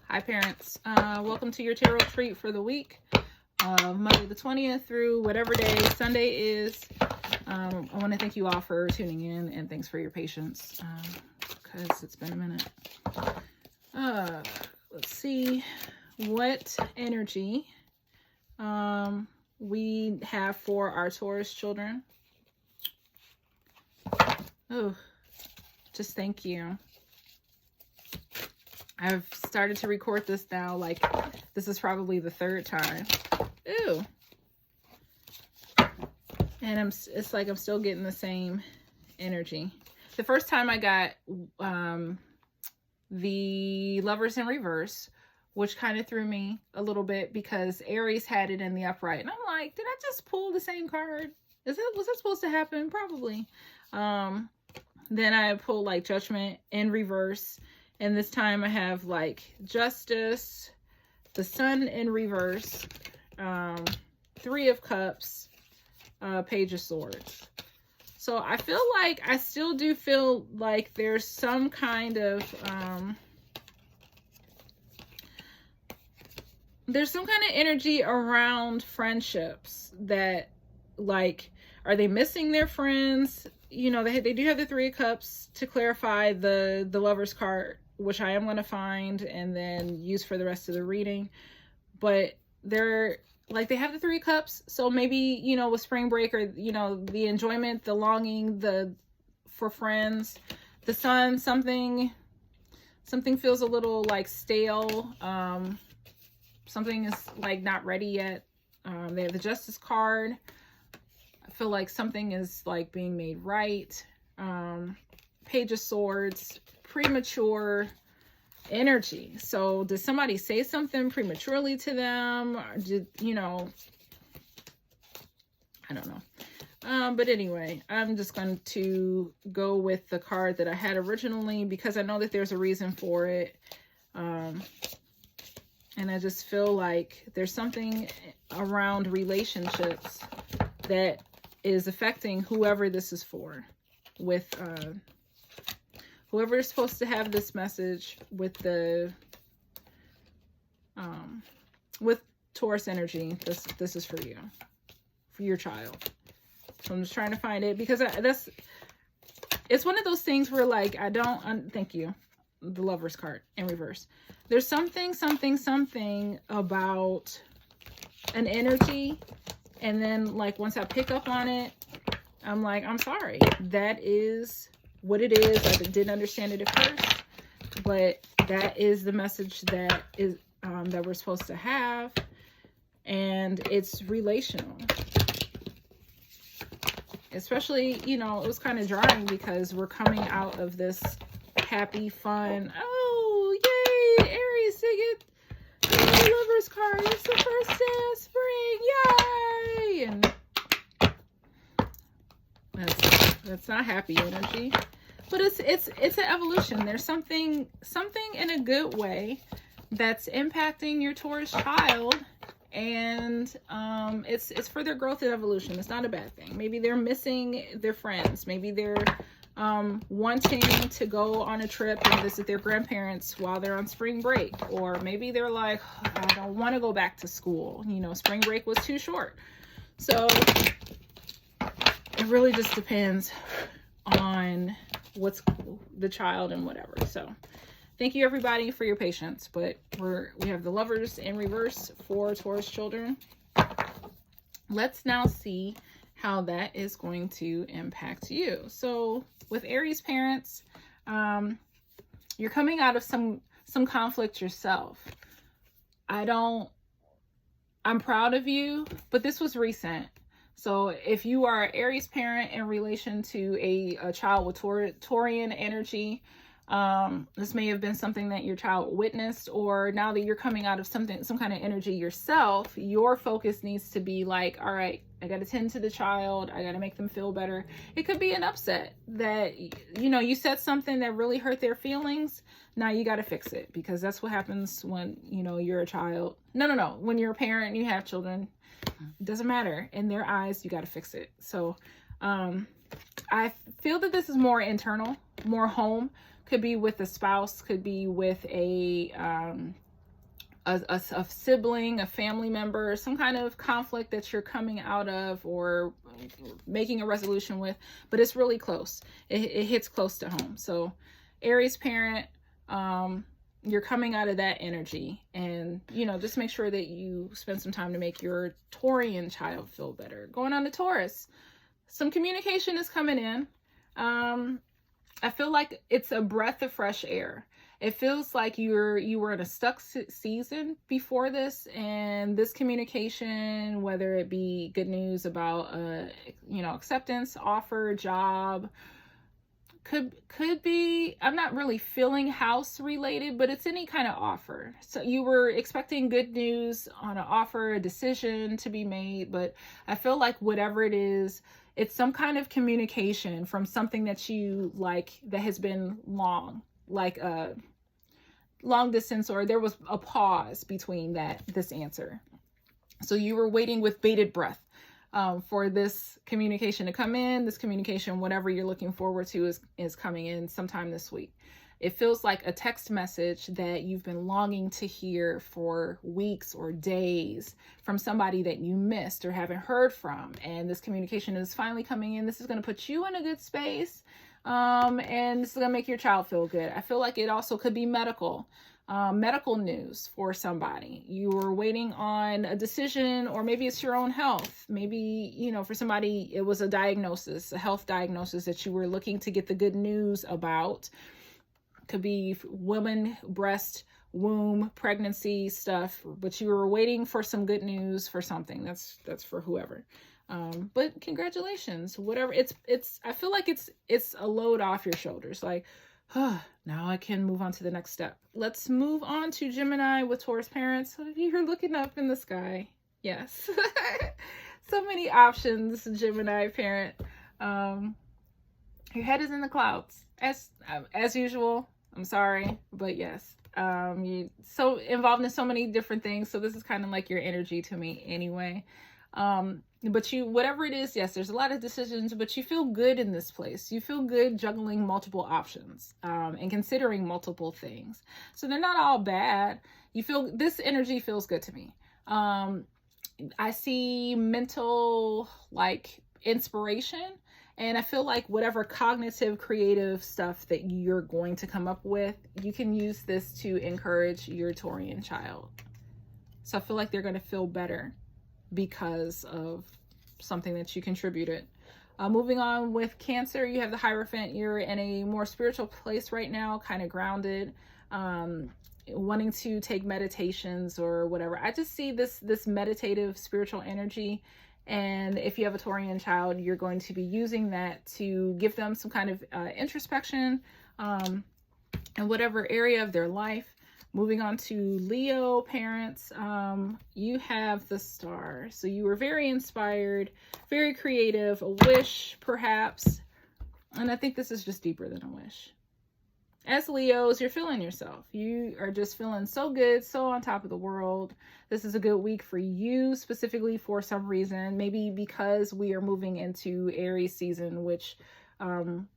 Hi parents, welcome to your tarot treat for the week of Monday the 20th through whatever day Sunday is. I want to thank you all for tuning in and thanks for your patience because it's been a minute. Let's see what energy we have for our Taurus children. Oh, just thank you. I've started to record this now, like this is probably the third time. Ooh. And it's like I'm still getting the same energy. The first time I got the Lovers in reverse, which kind of threw me a little bit because Aries had it in the upright. And I'm like, did I just pull the same card? Was that supposed to happen? Probably. Then I pulled like Judgment in reverse. And this time I have like Justice, the Sun in reverse, Three of Cups, Page of Swords. So I feel like, I still do feel like there's some kind of, energy around friendships that, like, are they missing their friends? You know, they do have the Three of Cups to clarify the Lover's card, which I am going to find and then use for the rest of the reading. But they're like, they have the Three of Cups. So maybe, you know, with spring break or, you know, the enjoyment, the longing, for friends, the Sun, something feels a little like stale. Something is like not ready yet. They have the Justice card. I feel like something is like being made right. Page of Swords, premature energy. So did somebody say something prematurely to them? Or did, you know, I don't know. But anyway, I'm just going to go with the card that I had originally because I know that there's a reason for it. And I just feel like there's something around relationships that is affecting whoever this is for, with whoever is supposed to have this message with the with Taurus energy. This is for you, for your child. So I'm just trying to find it because it's one of those things where, like, I don't thank you, the Lover's card in reverse. There's something about an energy, and then like once I pick up on it, I'm like, I'm sorry, that is what it is. I didn't understand it at first, but that is the message that is that we're supposed to have, and it's relational. Especially, you know, it was kind of jarring because we're coming out of this happy, fun, oh yay, Aries to get the Lover's card. It's the first day of spring, yay! And that's not happy energy, but it's an evolution. There's something in a good way that's impacting your Taurus child, and it's for their growth and evolution. It's not a bad thing. Maybe they're missing their friends. Maybe they're wanting to go on a trip and visit their grandparents while they're on spring break, or maybe they're like, I don't want to go back to school. You know, spring break was too short. So it really just depends on what's the child and whatever. So thank you everybody for your patience, but we have the Lovers in reverse for Taurus children. Let's now see how that is going to impact you. So with Aries parents, you're coming out of some conflict yourself. I'm proud of you, but this was recent. So if you are an Aries parent in relation to a child with Taurian energy, this may have been something that your child witnessed, or now that you're coming out of some kind of energy yourself, your focus needs to be like, all right, I got to tend to the child. I got to make them feel better. It could be an upset that, you know, you said something that really hurt their feelings. Now you got to fix it, because that's what happens when, you know, you're a child. No. When you're a parent and you have children, it doesn't matter. In their eyes, you got to fix it. So, I feel that this is more internal, more home. Could be with a spouse, could be with a a sibling, a family member, some kind of conflict that you're coming out of or making a resolution with, but it's really close. It hits close to home. So Aries parent, you're coming out of that energy, and just make sure that you spend some time to make your Taurian child feel better. Going on to Taurus, some communication is coming in. I feel like it's a breath of fresh air. It feels like you were in a stuck season before this, and this communication, whether it be good news about acceptance, offer, job, could be, I'm not really feeling house related, but it's any kind of offer. So you were expecting good news on an offer, a decision to be made, but I feel like whatever it is, it's some kind of communication from something that you like that has been long, like a long distance, or there was a pause between this answer. So you were waiting with bated breath for this communication to come in. This communication, whatever you're looking forward to, is coming in sometime this week. It feels like a text message that you've been longing to hear for weeks or days from somebody that you missed or haven't heard from. And this communication is finally coming in. This is going to put you in a good space. And this is going to make your child feel good. I feel like it also could be medical news for somebody. You were waiting on a decision, or maybe it's your own health. Maybe, for somebody, it was a diagnosis, a health diagnosis that you were looking to get the good news about. Could be woman, breast, womb, pregnancy stuff, but you were waiting for some good news for something. That's for whoever. But congratulations, whatever. I feel like it's a load off your shoulders. Like, now I can move on to the next step. Let's move on to Gemini with Taurus parents. You're looking up in the sky. Yes. So many options, Gemini parent. Your head is in the clouds as usual. I'm sorry, but yes. You so involved in so many different things. So this is kind of like your energy to me anyway. But whatever it is, yes, there's a lot of decisions, but you feel good in this place. You feel good juggling multiple options, and considering multiple things. So they're not all bad. This energy feels good to me. I see mental, inspiration, and I feel like whatever cognitive, creative stuff that you're going to come up with, you can use this to encourage your Taurian child. So I feel like they're going to feel better because of something that you contributed. Moving on with Cancer, you have the Hierophant. You're in a more spiritual place right now, kind of grounded, wanting to take meditations or whatever. I just see this meditative spiritual energy. And if you have a Taurian child, you're going to be using that to give them some kind of introspection in whatever area of their life. Moving on to Leo parents, you have the Star. So you were very inspired, very creative, a wish perhaps. And I think this is just deeper than a wish. As Leos, you're feeling yourself. You are just feeling so good, so on top of the world. This is a good week for you specifically for some reason. Maybe because we are moving into Aries season, which, kind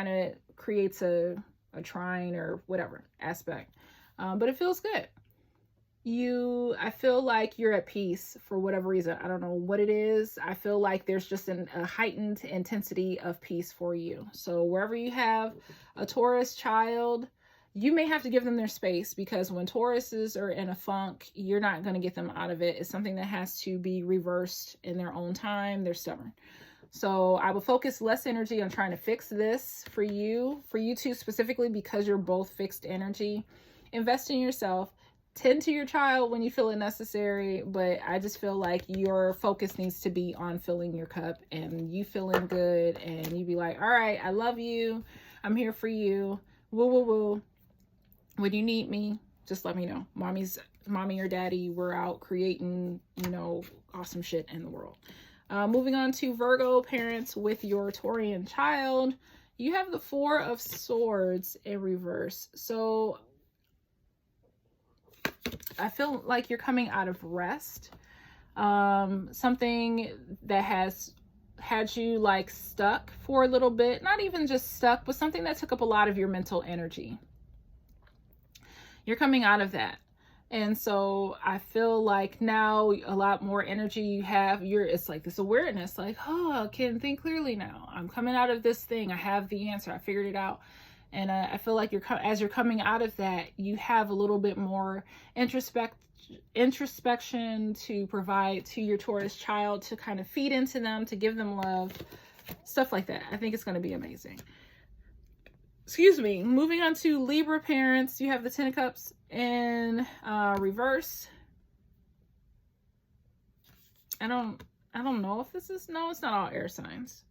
of creates a trine or whatever aspect. But it feels good. I feel like you're at peace for whatever reason. I don't know what it is. I feel like there's just a heightened intensity of peace for you. So wherever you have a Taurus child, you may have to give them their space, because when Tauruses are in a funk, you're not going to get them out of it. It's something that has to be reversed in their own time. They're stubborn. So I will focus less energy on trying to fix this for you two specifically, because you're both fixed energy. Invest in yourself. Tend to your child when you feel it necessary, but I just feel like your focus needs to be on filling your cup and you feeling good, and you be like, all right, I love you. I'm here for you. Woo, woo, woo. When you need me, just let me know. Mommy or daddy, we're out creating, awesome shit in the world. Moving on to Virgo parents with your Taurian child. You have the Four of Swords in reverse. So I feel like you're coming out of rest. Something that has had you stuck for a little bit. Not even just stuck, but something that took up a lot of your mental energy. You're coming out of that. And so I feel like now a lot more energy you have, it's like this awareness, like, oh, I can think clearly now. I'm coming out of this thing. I have the answer. I figured it out. And I feel like as you're coming out of that, you have a little bit more introspection to provide to your Taurus child, to kind of feed into them, to give them love, stuff like that. I think it's going to be amazing. Excuse me. Moving on to Libra parents, you have the Ten of Cups in reverse. I don't know if this is, no, it's not all air signs.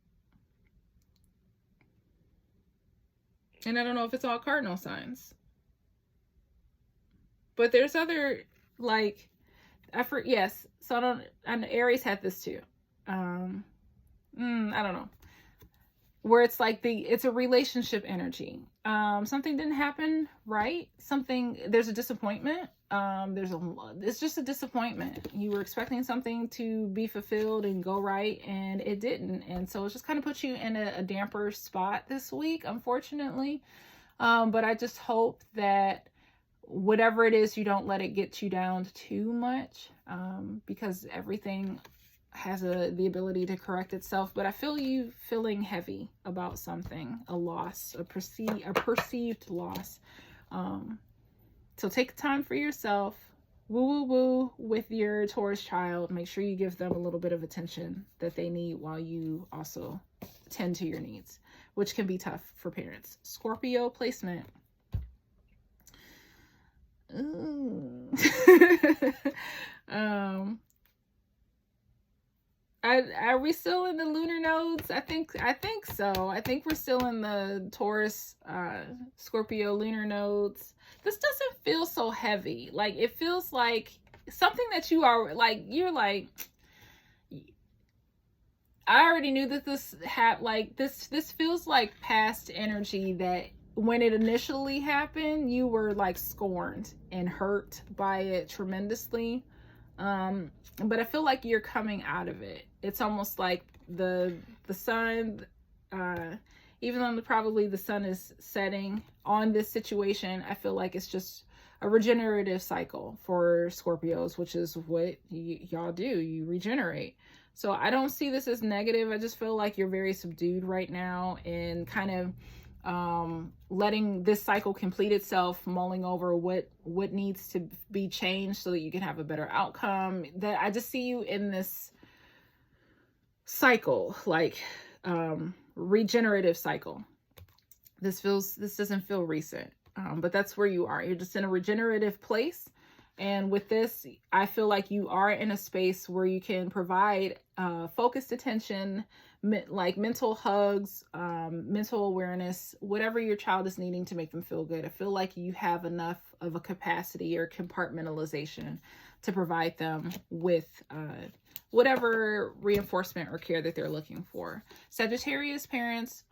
And I don't know if it's all cardinal signs. But there's other, like, effort, yes. So and Aries had this too. I don't know. Where it's like it's a relationship energy. Something didn't happen right. There's a disappointment. It's just a disappointment. You were expecting something to be fulfilled and go right, and it didn't. And so it just kind of puts you in a damper spot this week, unfortunately. But I just hope that whatever it is, you don't let it get you down too much, because everything has the ability to correct itself. But I feel you feeling heavy about something, a loss, a perceived loss. So take time for yourself, woo with your Taurus child. Make sure you give them a little bit of attention that they need while you also tend to your needs, which can be tough for parents. Scorpio placement. Are we still in the lunar nodes? I think so. I think we're still in the Taurus, Scorpio lunar nodes. This doesn't feel so heavy. Like, it feels like something that you're like, I already knew that this feels like past energy that when it initially happened, you were like scorned and hurt by it tremendously. But I feel like you're coming out of it. It's almost like the sun, even though probably the sun is setting on this situation, I feel like it's just a regenerative cycle for Scorpios, which is what y'all do. You regenerate. So I don't see this as negative. I just feel like you're very subdued right now and kind of letting this cycle complete itself, mulling over what needs to be changed so that you can have a better outcome. That I just see you in this cycle, like regenerative cycle. This doesn't feel recent, but that's where you are. You're just in a regenerative place. And with this, I feel like you are in a space where you can provide focused attention, like mental hugs, mental awareness, whatever your child is needing to make them feel good. I feel like you have enough of a capacity or compartmentalization to provide them with whatever reinforcement or care that they're looking for. Sagittarius parents,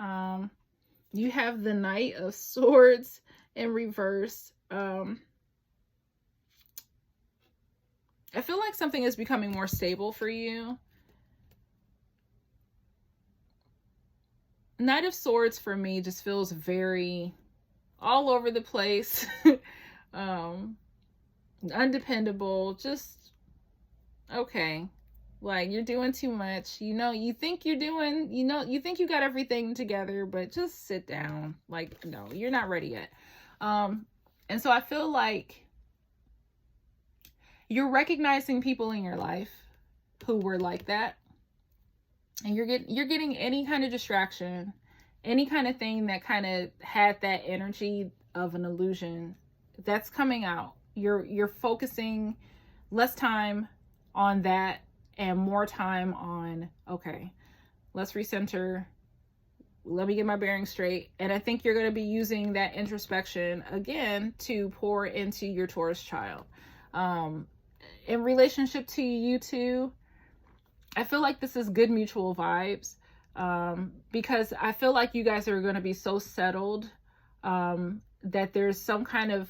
you have the Knight of Swords in reverse. I feel like something is becoming more stable for you. Knight of Swords for me just feels very all over the place. Undependable. Just okay. Like, you're doing too much. You think you're doing, you think you got everything together, but just sit down. Like, no, you're not ready yet. And so I feel like you're recognizing people in your life who were like that. And you're getting any kind of distraction, any kind of thing that kind of had that energy of an illusion, that's coming out. You're focusing less time on that and more time on, okay, let's recenter. Let me get my bearings straight. And I think you're going to be using that introspection again to pour into your Taurus child. In relationship to you two, I feel like this is good mutual vibes, because I feel like you guys are going to be so settled that there's some kind of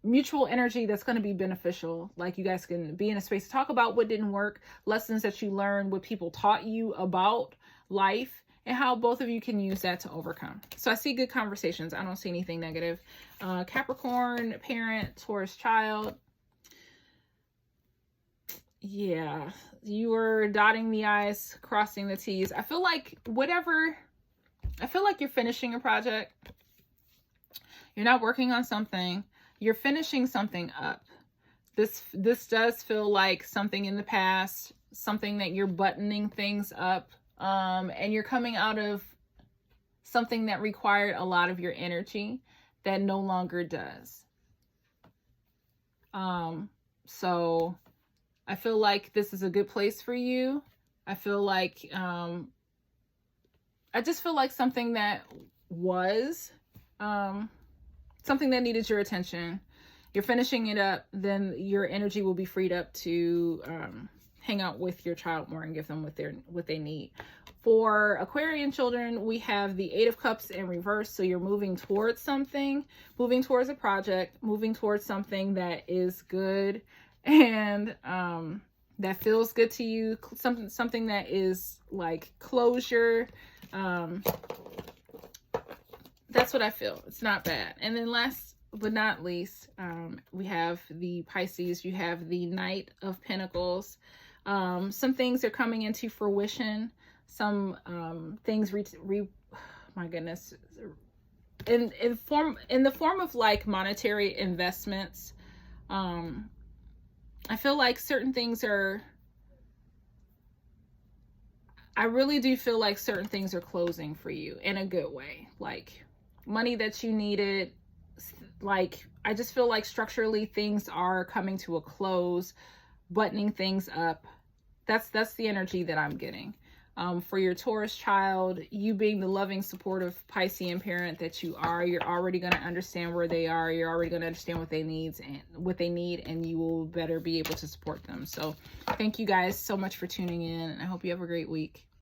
mutual energy that's going to be beneficial. Like, you guys can be in a space to talk about what didn't work, lessons that you learned, what people taught you about life, and how both of you can use that to overcome. So I see good conversations. I don't see anything negative. Capricorn parent, Taurus child. Yeah, you were dotting the I's, crossing the T's. I feel like you're finishing a project. You're not working on something. You're finishing something up. This does feel like something in the past, something that you're buttoning things up, and you're coming out of something that required a lot of your energy that no longer does. So I feel like this is a good place for you. I feel like, I just feel like something that was, something that needed your attention. You're finishing it up, then your energy will be freed up to hang out with your child more and give them what they need. For Aquarian children, we have the Eight of Cups in reverse. So you're moving towards something, moving towards a project, moving towards something that is good and that feels good to you. Something that is like closure. That's what I feel. It's not bad. And then last but not least, we have the Pisces. You have the Knight of Pentacles. Some things are coming into fruition. Some things my goodness, in the form of like monetary investments. I feel like certain things are, I really do feel like certain things are closing for you in a good way. Like money that you needed, like I just feel like structurally things are coming to a close, buttoning things up. That's the energy that I'm getting. For your Taurus child, you being the loving, supportive Piscean parent that you are, you're already going to understand where they are. You're already going to understand what they need, and you will better be able to support them. So thank you guys so much for tuning in, and I hope you have a great week.